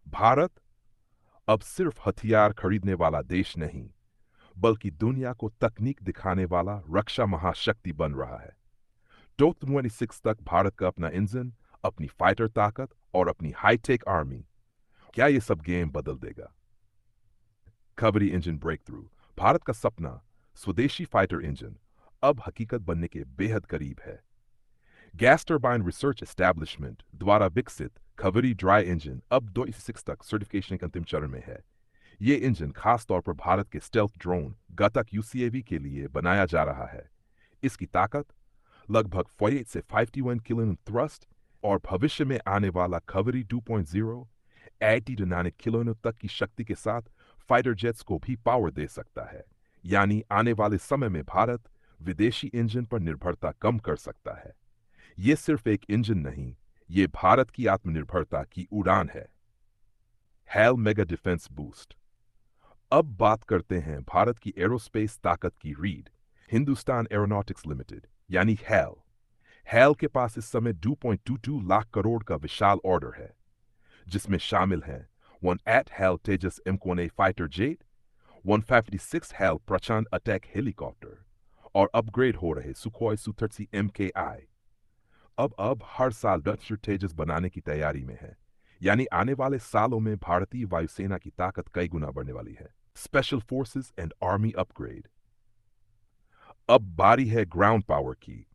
भारत अब सिर्फ हथियार खरीदने वाला देश नहीं, बल्कि दुनिया को तकनीक दिखाने वाला रक्षा महाशक्ति बन रहा है। 2026 तक भारत का अपना इंजन, अपनी फाइटर ताकत और अपनी हाईटेक आर्मी, क्या ये सब गेम बदल देगा? खबरी इंजन ब्रेक थ्रू, भारत का सपना स्वदेशी फाइटर इंजन अब हकीकत बनने के बेहद करीब है। गैस टर्बाइन रिसर्च एस्टैब्लिशमेंट द्वारा विकसित खबरी ड्राई इंजन अब 2026 तक सर्टिफिकेशन के अंतिम चरण में है। ये इंजन खास तौर पर भारत के स्टेल्थ ड्रोन गतक यूसीएवी के लिए बनाया जा रहा है। इसकी ताकत लगभग 48 से 51 किलो थ्रस्ट और भविष्य में आने वाला खबरी 2.0 80 to 90 किलो तक की शक्ति के साथ फाइटर जेट्स को भी पावर दे सकता है। यानी आने वाले समय में भारत विदेशी इंजन पर निर्भरता कम कर सकता है। ये सिर्फ एक इंजन नहीं, ये भारत की आत्मनिर्भरता की उड़ान है। HAL mega defence boost. अब बात करते हैं भारत की एरोस्पेस ताकत की रीढ़, हिंदुस्तान एरोनॉटिक्स लिमिटेड यानी हैल। हैल के पास इस समय 2.22 लाख करोड़ का विशाल ऑर्डर है, जिसमें शामिल हैं 1 हैल तेजस M1A फाइटर जेट, 156 हैल प्रचंड अटैक हेलीकॉप्टर और अपग्रेड हो रहे सुखोई Su-30 MKI। अब हर साल डच तेजस बनाने की तैयारी में है, यानी आने वाले सालों में भारतीय वायुसेना की ताकत कई गुना बढ़ने वाली है। Special forces and army upgrade. अब बारी है ग्राउंड पावर की।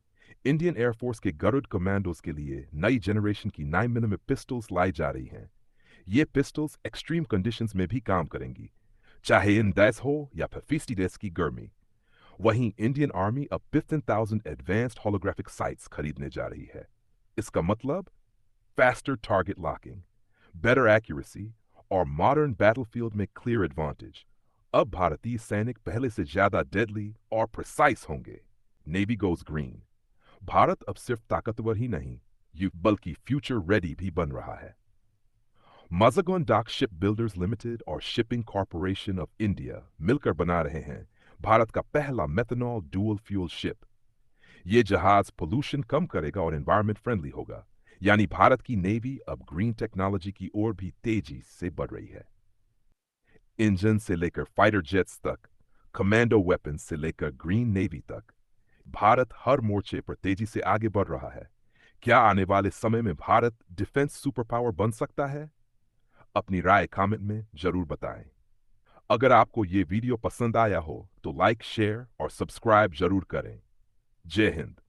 इंडियन एयरफोर्स के गरुड़ कमांडोज के लिए नई जनरेशन की 9mm पिस्टल्स लाई जा रही हैं। ये पिस्टल्स एक्सट्रीम कंडीशंस में भी काम करेंगी, चाहे इन डेज हो या फिर 50 डेज की गर्मी। वहीं इंडियन आर्मी अब 15,000 एडवांस्ड होलोग्राफिक साइट्स खरीदने जा रही है। इसका मतलब faster target locking, better accuracy और मॉडर्न बैटलफील्ड में क्लियर एडवांटेज। अब भारतीय सैनिक पहले से ज्यादा डेडली और प्रिसाइज होंगे। Navy goes green. भारत अब सिर्फ ताकतवर ही नहीं, बल्कि फ्यूचर रेडी भी बन रहा है। Mazagon Dock ship builders limited और शिपिंग कॉरपोरेशन ऑफ इंडिया मिलकर बना रहे हैं भारत का पहला मेथनॉल डुअल फ्यूल शिप। ये जहाज पोल्यूशन कम करेगा और एनवायरमेंट फ्रेंडली होगा, यानी भारत की नेवी अब ग्रीन टेक्नोलॉजी की ओर भी तेजी से बढ़ रही है। इंजन से लेकर फाइटर जेट्स तक, कमांडो वेपन्स से लेकर ग्रीन नेवी तक, भारत हर मोर्चे पर तेजी से आगे बढ़ रहा है। क्या आने वाले समय में भारत डिफेंस सुपर पावर बन सकता है? अपनी राय कमेंट में जरूर बताएं। अगर आपको ये वीडियो पसंद आया हो तो लाइक, शेयर और सब्सक्राइब जरूर करें। जय हिंद।